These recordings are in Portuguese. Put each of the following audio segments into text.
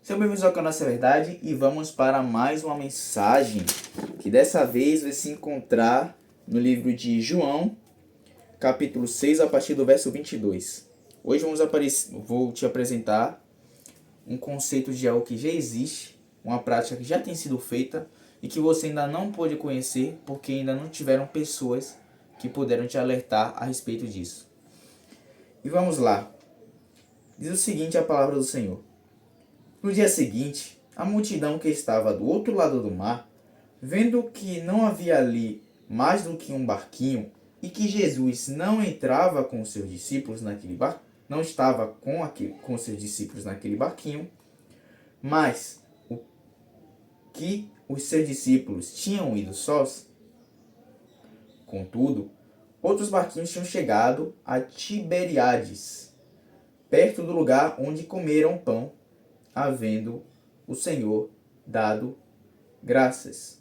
Sejam bem-vindos ao canal Essa é Verdade e vamos para mais uma mensagem que dessa vez vai se encontrar no livro de João, capítulo 6, a partir do verso 22. Hoje vou te apresentar um conceito de algo que já existe, uma prática que já tem sido feita e que você ainda não pôde conhecer porque ainda não tiveram pessoas que puderam te alertar a respeito disso. E vamos lá. Diz o seguinte a palavra do Senhor. No dia seguinte, a multidão que estava do outro lado do mar, vendo que não havia ali mais do que um barquinho e que Jesus não entrava com seus discípulos naquele barco, não estava com seus discípulos naquele barquinho, mas que os seus discípulos tinham ido sós. Contudo, outros barquinhos tinham chegado a Tiberíades, perto do lugar onde comeram pão, havendo o Senhor dado graças.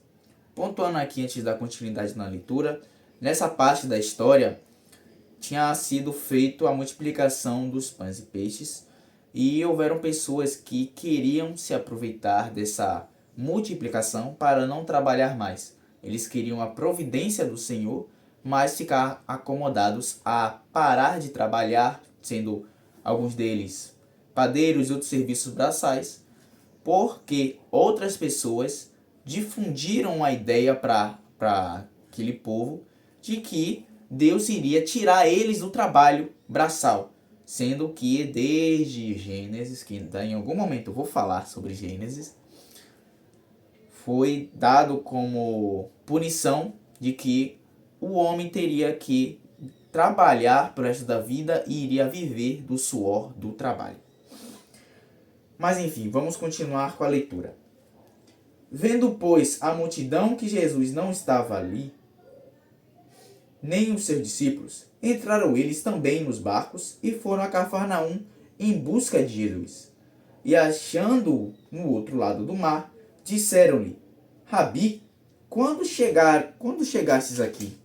Pontuando aqui antes da continuidade na leitura, nessa parte da história tinha sido feita a multiplicação dos pães e peixes e houveram pessoas que queriam se aproveitar dessa multiplicação para não trabalhar mais. Eles queriam a providência do Senhor, mas ficar acomodados a parar de trabalhar, sendo alguns deles padeiros e outros serviços braçais, porque outras pessoas difundiram a ideia para aquele povo de que Deus iria tirar eles do trabalho braçal, sendo que desde Gênesis, que em algum momento eu vou falar sobre Gênesis, foi dado como punição de que o homem teria que trabalhar pro resto da vida e iria viver do suor do trabalho. Mas enfim, vamos continuar com a leitura. Vendo, pois, a multidão que Jesus não estava ali, nem os seus discípulos, entraram eles também nos barcos e foram a Cafarnaum em busca de Jesus. E achando-o no outro lado do mar, disseram-lhe: Rabi, quando chegastes aqui?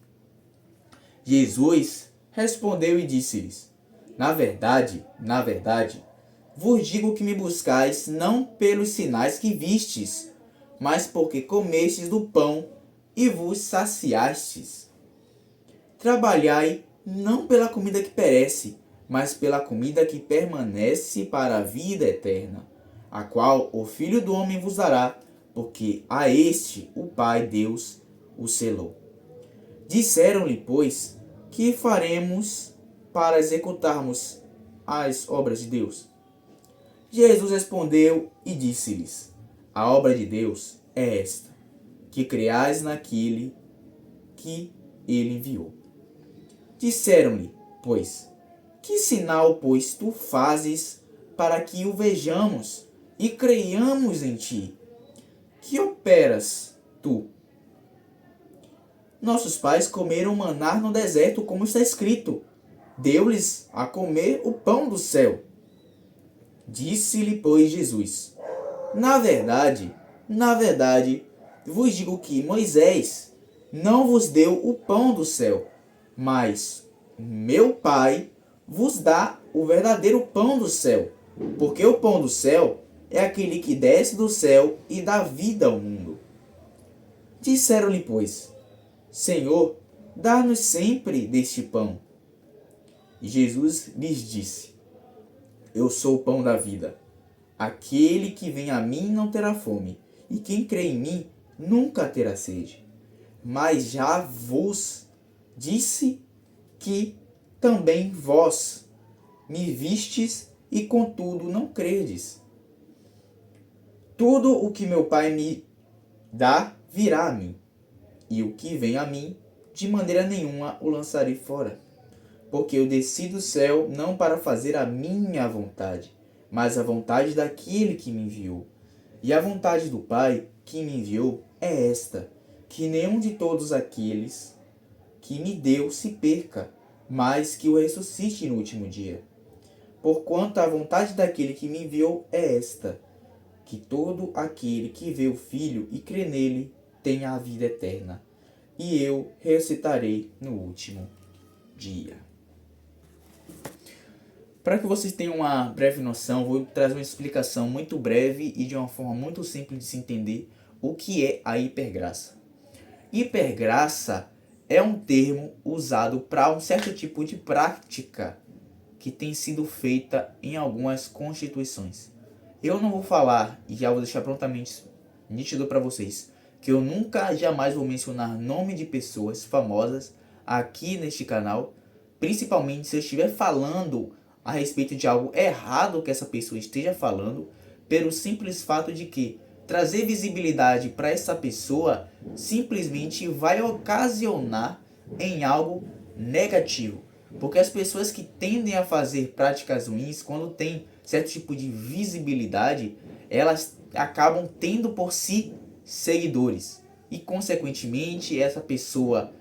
Jesus respondeu e disse-lhes: Na verdade, vos digo que me buscais não pelos sinais que vistes, mas porque comestes do pão e vos saciastes. Trabalhai não pela comida que perece, mas pela comida que permanece para a vida eterna, a qual o Filho do Homem vos dará, porque a este o Pai Deus o selou. Disseram-lhe, pois, que faremos para executarmos as obras de Deus? Jesus respondeu e disse-lhes: A obra de Deus é esta, que creais naquele que ele enviou. Disseram-lhe, pois, que sinal, pois, tu fazes para que o vejamos e creiamos em ti? Que operas tu? Nossos pais comeram maná no deserto, como está escrito: deu-lhes a comer o pão do céu. Disse-lhe, pois, Jesus: Na verdade, vos digo que Moisés não vos deu o pão do céu, mas meu Pai vos dá o verdadeiro pão do céu, porque o pão do céu é aquele que desce do céu e dá vida ao mundo. Disseram-lhe, pois: Senhor, dá-nos sempre deste pão. E Jesus lhes disse: Eu sou o pão da vida. Aquele que vem a mim não terá fome, e quem crê em mim nunca terá sede. Mas já vos disse que também vós me vistes e contudo não credes. Tudo o que meu Pai me dá virá a mim, e o que vem a mim, de maneira nenhuma o lançarei fora. Porque eu desci do céu não para fazer a minha vontade, mas a vontade daquele que me enviou. E a vontade do Pai que me enviou é esta, que nenhum de todos aqueles que me deu se perca, mas que o ressuscite no último dia. Porquanto a vontade daquele que me enviou é esta, que todo aquele que vê o Filho e crê nele tenha a vida eterna, e eu ressuscitarei no último dia. Para que vocês tenham uma breve noção, vou trazer uma explicação muito breve e de uma forma muito simples de se entender o que é a hipergraça. Hipergraça é um termo usado para um certo tipo de prática que tem sido feita em algumas constituições. Eu não vou falar, e já vou deixar prontamente nítido para vocês, que eu nunca jamais vou mencionar nome de pessoas famosas aqui neste canal, principalmente se eu estiver falando a respeito de algo errado que essa pessoa esteja falando, pelo simples fato de que trazer visibilidade para essa pessoa simplesmente vai ocasionar em algo negativo. Porque as pessoas que tendem a fazer práticas ruins, quando tem certo tipo de visibilidade, elas acabam tendo por si seguidores. E consequentemente essa pessoa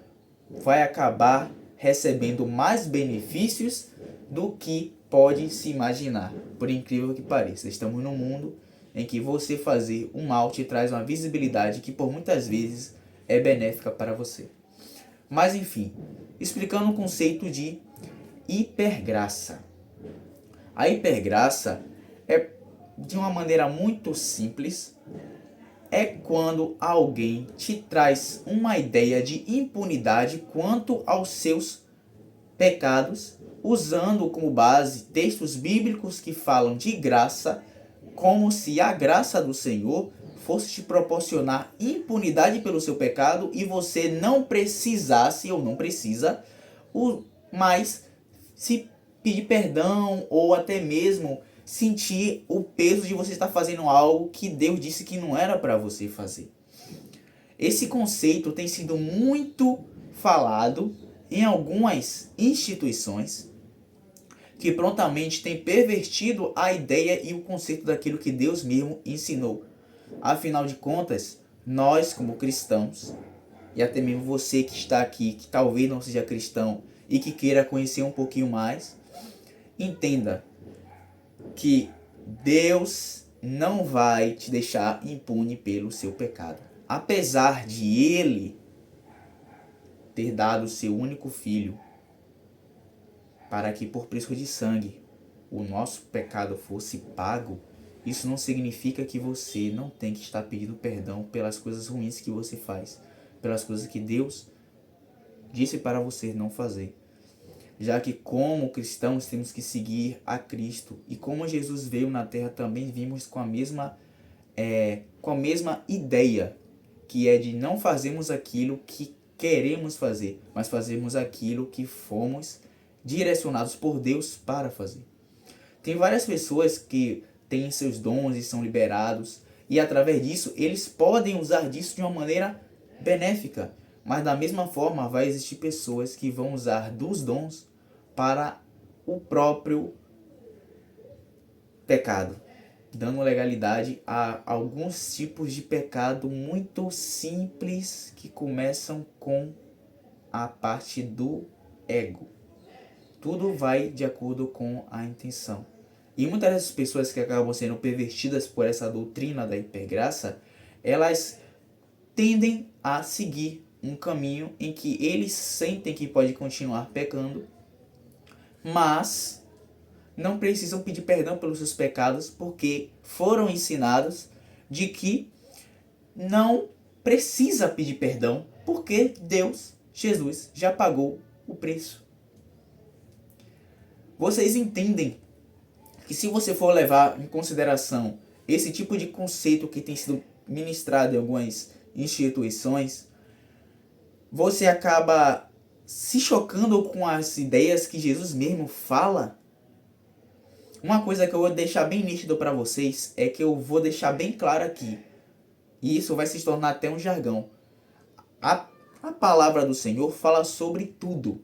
vai acabar recebendo mais benefícios do que pode se imaginar. Por incrível que pareça, estamos num mundo em que você fazer um mal te traz uma visibilidade que por muitas vezes é benéfica para você. Mas enfim, explicando o conceito de hipergraça. A hipergraça é, de uma maneira muito simples, é quando alguém te traz uma ideia de impunidade quanto aos seus pecados, usando como base textos bíblicos que falam de graça, como se a graça do Senhor fosse te proporcionar impunidade pelo seu pecado e você não precisasse ou não precisa mais se pedir perdão ou até mesmo sentir o peso de você estar fazendo algo que Deus disse que não era para você fazer. Esse conceito tem sido muito falado em algumas instituições que prontamente têm pervertido a ideia e o conceito daquilo que Deus mesmo ensinou. Afinal de contas, nós como cristãos, e até mesmo você que está aqui, que talvez não seja cristão e que queira conhecer um pouquinho mais, entenda que Deus não vai te deixar impune pelo seu pecado. Apesar de Ele ter dado o seu único filho para que por preço de sangue o nosso pecado fosse pago, isso não significa que você não tem que estar pedindo perdão pelas coisas ruins que você faz, pelas coisas que Deus disse para você não fazer. Já que como cristãos temos que seguir a Cristo, e como Jesus veio na terra também vimos com a mesma ideia, que é de não fazermos aquilo que queremos fazer, mas fazermos aquilo que fomos direcionados por Deus para fazer. Tem várias pessoas que têm seus dons e são liberados, e através disso eles podem usar disso de uma maneira benéfica, mas da mesma forma vai existir pessoas que vão usar dos dons para o próprio pecado, dando legalidade a alguns tipos de pecado muito simples que começam com a parte do ego. Tudo vai de acordo com a intenção. E muitas dessas pessoas que acabam sendo pervertidas por essa doutrina da hipergraça, elas tendem a seguir um caminho em que eles sentem que pode continuar pecando, mas não precisam pedir perdão pelos seus pecados, porque foram ensinados de que não precisa pedir perdão, porque Deus, Jesus, já pagou o preço. Vocês entendem que se você for levar em consideração esse tipo de conceito que tem sido ministrado em algumas instituições, você acaba se chocando com as ideias que Jesus mesmo fala. Uma coisa que eu vou deixar bem nítido para vocês é que eu vou deixar bem claro aqui, e isso vai se tornar até um jargão. A palavra do Senhor fala sobre tudo.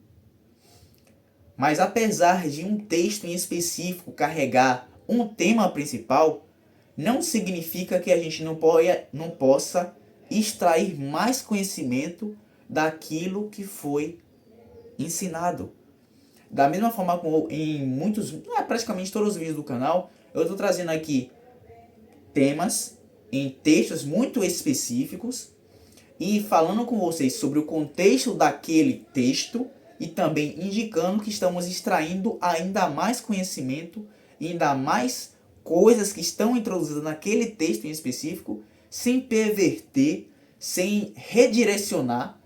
Mas apesar de um texto em específico carregar um tema principal, não significa que a gente não possa extrair mais conhecimento daquilo que foi ensinado. Da mesma forma como em praticamente todos os vídeos do canal, eu estou trazendo aqui temas em textos muito específicos e falando com vocês sobre o contexto daquele texto e também indicando que estamos extraindo ainda mais conhecimento, ainda mais coisas que estão introduzidas naquele texto em específico, sem perverter, sem redirecionar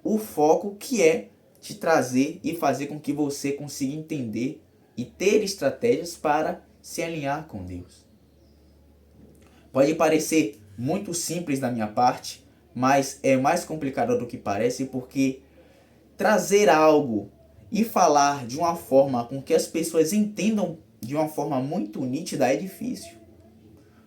o foco que é te trazer e fazer com que você consiga entender e ter estratégias para se alinhar com Deus. Pode parecer muito simples da minha parte, mas é mais complicado do que parece, porque trazer algo e falar de uma forma com que as pessoas entendam de uma forma muito nítida é difícil.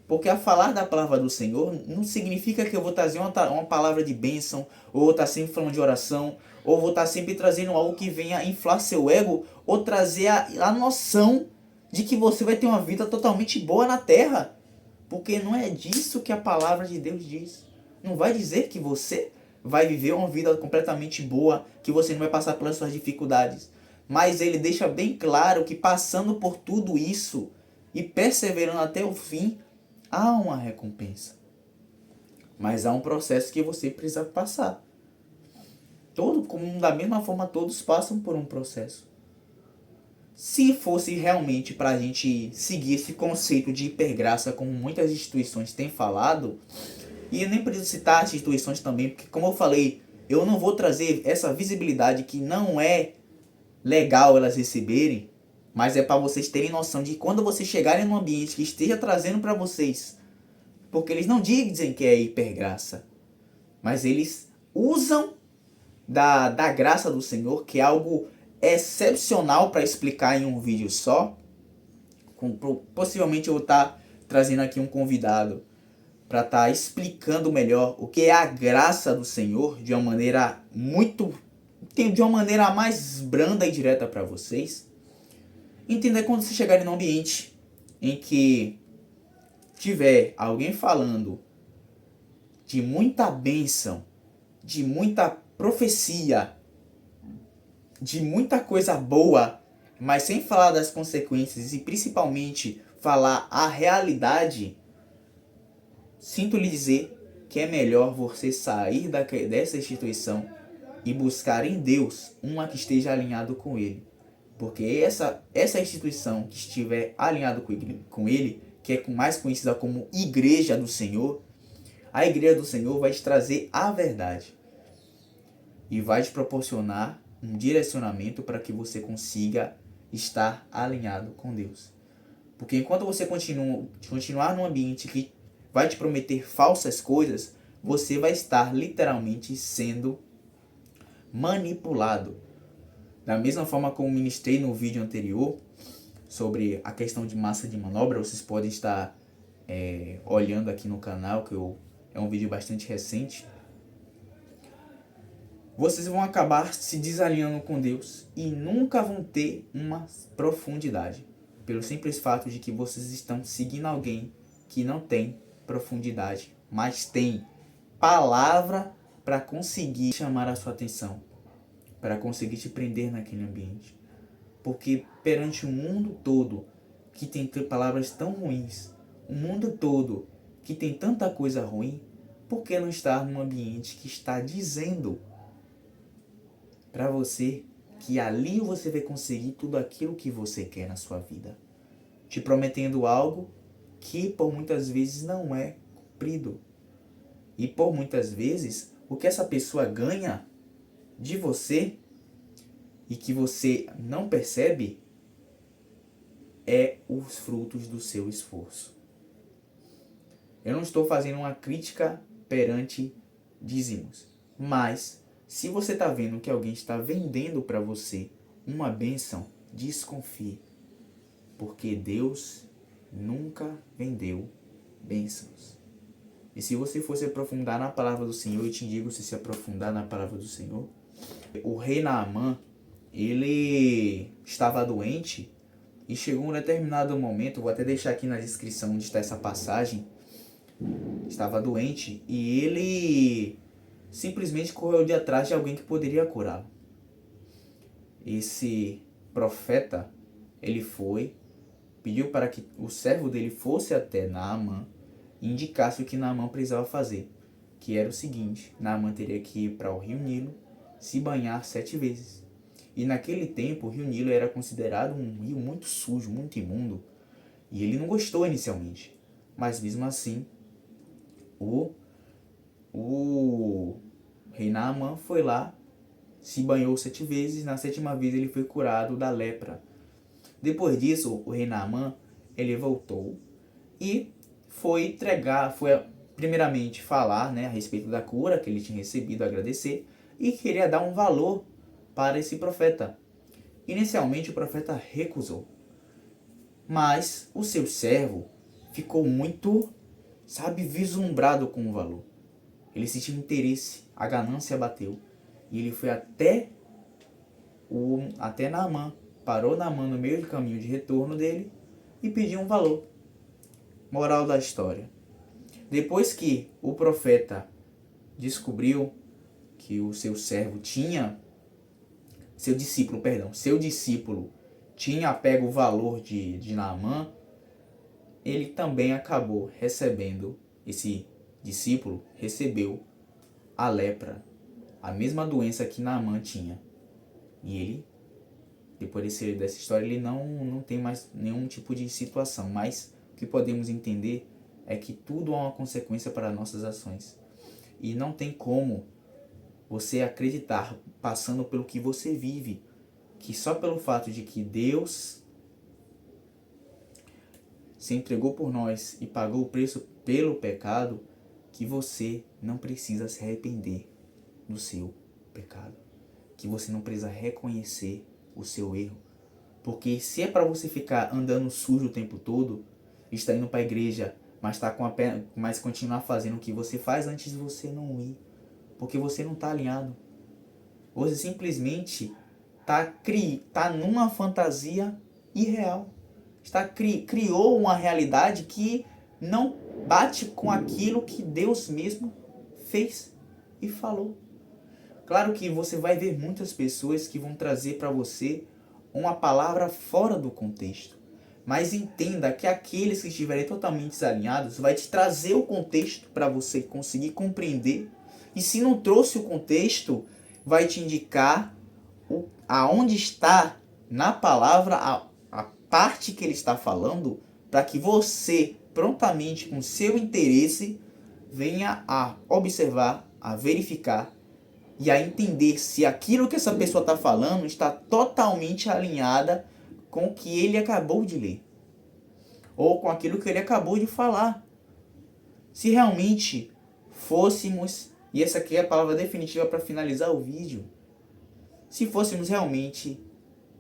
Porque a falar da palavra do Senhor não significa que eu vou trazer uma palavra de bênção, ou vou estar sempre falando de oração, ou vou estar sempre trazendo algo que venha inflar seu ego, ou trazer a noção de que você vai ter uma vida totalmente boa na terra. Porque não é disso que a palavra de Deus diz. Não vai dizer que você vai viver uma vida completamente boa, que você não vai passar pelas suas dificuldades. Mas ele deixa bem claro que passando por tudo isso e perseverando até o fim, há uma recompensa. Mas há um processo que você precisa passar. Da mesma forma, todos passam por um processo. Se fosse realmente para a gente seguir esse conceito de hipergraça, como muitas instituições têm falado, e eu nem preciso citar as instituições também, porque como eu falei, eu não vou trazer essa visibilidade que não é legal elas receberem, mas é para vocês terem noção de quando vocês chegarem num ambiente que esteja trazendo para vocês, porque eles não dizem que é hipergraça, mas eles usam da graça do Senhor, que é algo excepcional para explicar em um vídeo só. Possivelmente eu vou estar trazendo aqui um convidado para estar explicando melhor o que é a graça do Senhor de uma maneira mais branda e direta para vocês. Entenda quando vocês chegarem num ambiente em que tiver alguém falando de muita bênção, de muita profecia, de muita coisa boa, mas sem falar das consequências e principalmente falar a realidade, sinto lhe dizer que é melhor você sair dessa instituição e buscar em Deus uma que esteja alinhado com Ele. Porque essa instituição que estiver alinhado com Ele, que é mais conhecida como Igreja do Senhor, a Igreja do Senhor vai te trazer a verdade. E vai te proporcionar um direcionamento para que você consiga estar alinhado com Deus. Porque enquanto você continuar num ambiente que vai te prometer falsas coisas, você vai estar literalmente sendo manipulado. Da mesma forma como ministrei no vídeo anterior sobre a questão de massa de manobra, vocês podem estar olhando aqui no canal, que é um vídeo bastante recente. Vocês vão acabar se desalinhando com Deus e nunca vão ter uma profundidade, pelo simples fato de que vocês estão seguindo alguém que não tem profundidade, mas tem palavra para conseguir chamar a sua atenção, para conseguir te prender naquele ambiente. Porque perante o mundo todo que tem palavras tão ruins, o mundo todo que tem tanta coisa ruim, por que não estar num ambiente que está dizendo para você que ali você vai conseguir tudo aquilo que você quer na sua vida, te prometendo algo que por muitas vezes não é cumprido. E por muitas vezes o que essa pessoa ganha de você e que você não percebe é os frutos do seu esforço. Eu não estou fazendo uma crítica perante dízimos, mas se você está vendo que alguém está vendendo para você uma bênção, desconfie, porque Deus nunca vendeu bênçãos. E se você for se aprofundar na palavra do Senhor, eu te digo, se aprofundar na palavra do Senhor, o rei Naamã, ele estava doente e chegou um determinado momento, vou até deixar aqui na descrição onde está essa passagem, estava doente e ele simplesmente correu de atrás de alguém que poderia curá-lo. Esse profeta, ele foi, pediu para que o servo dele fosse até Naamã e indicasse o que Naamã precisava fazer, que era o seguinte: Naamã teria que ir para o rio Nilo, se banhar 7 vezes E naquele tempo o rio Nilo era considerado um rio muito sujo, muito imundo. E ele não gostou inicialmente. Mas mesmo assim, o rei Naamã foi lá, se banhou 7 vezes, na 7ª vez ele foi curado da lepra. Depois disso, o rei Naamã, ele voltou e foi entregar, foi primeiramente falar, né, a respeito da cura que ele tinha recebido, agradecer, e queria dar um valor para esse profeta. Inicialmente o profeta recusou, mas o seu servo ficou muito, vislumbrado com o valor. Ele sentiu interesse, a ganância bateu, e ele foi até Naamã, parou Naamã no meio do caminho de retorno dele e pediu um valor. Moral da história: depois que o profeta descobriu que o seu discípulo tinha pego o valor de Naamã, ele também acabou recebendo, esse discípulo recebeu a lepra, a mesma doença que Naamã tinha. E ele, depois dessa história, ele não tem mais nenhum tipo de situação, mas o que podemos entender é que tudo é uma consequência para nossas ações. E não tem como você acreditar, passando pelo que você vive, que só pelo fato de que Deus se entregou por nós e pagou o preço pelo pecado, que você não precisa se arrepender do seu pecado, que você não precisa reconhecer o seu erro. Porque se é para você ficar andando sujo o tempo todo, está indo para a igreja, mas continuar fazendo o que você faz antes de você não ir, porque você não está alinhado. Você simplesmente tá numa fantasia irreal. Criou uma realidade que não bate com aquilo que Deus mesmo fez e falou. Claro que você vai ver muitas pessoas que vão trazer para você uma palavra fora do contexto. Mas entenda que aqueles que estiverem totalmente desalinhados vai te trazer o contexto para você conseguir compreender. E se não trouxe o contexto, vai te indicar aonde está na palavra a parte que ele está falando, para que você prontamente, com seu interesse, venha a observar, a verificar e a entender se aquilo que essa pessoa está falando está totalmente alinhada com o que ele acabou de ler, ou com aquilo que ele acabou de falar. Se realmente fôssemos, e essa aqui é a palavra definitiva para finalizar o vídeo, se fôssemos realmente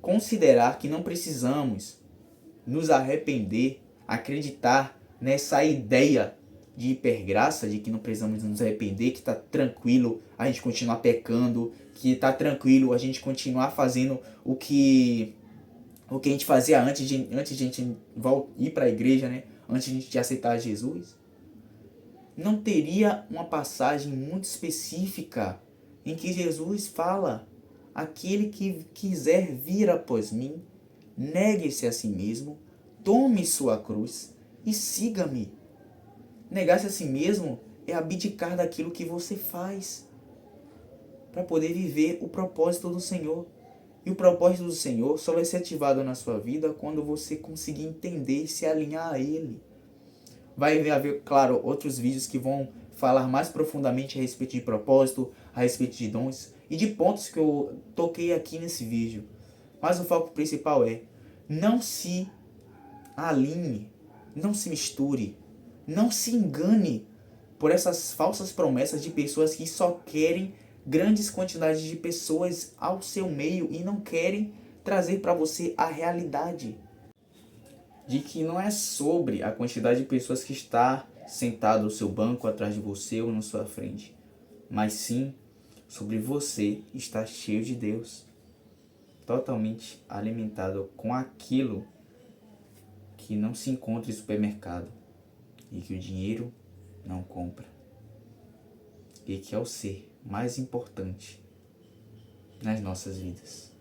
considerar que não precisamos nos arrepender, acreditar nessa ideia de hipergraça, de que não precisamos nos arrepender, que está tranquilo a gente continuar pecando, que está tranquilo a gente continuar fazendo o que a gente fazia antes de a gente ir para a igreja, né? Antes de a gente aceitar Jesus, não teria uma passagem muito específica em que Jesus fala: aquele que quiser vir após mim, negue-se a si mesmo, tome sua cruz e siga-me. Negar-se a si mesmo é abdicar daquilo que você faz para poder viver o propósito do Senhor. E o propósito do Senhor só vai ser ativado na sua vida quando você conseguir entender e se alinhar a Ele. Vai haver, claro, outros vídeos que vão falar mais profundamente a respeito de propósito, a respeito de dons e de pontos que eu toquei aqui nesse vídeo. Mas o foco principal é: não se alinhe, não se misture, não se engane por essas falsas promessas de pessoas que só querem grandes quantidades de pessoas ao seu meio e não querem trazer para você a realidade de que não é sobre a quantidade de pessoas que está sentado no seu banco atrás de você ou na sua frente, mas sim sobre você estar cheio de Deus, totalmente alimentado com aquilo que não se encontra em supermercado e que o dinheiro não compra, e que é o ser mais importante nas nossas vidas.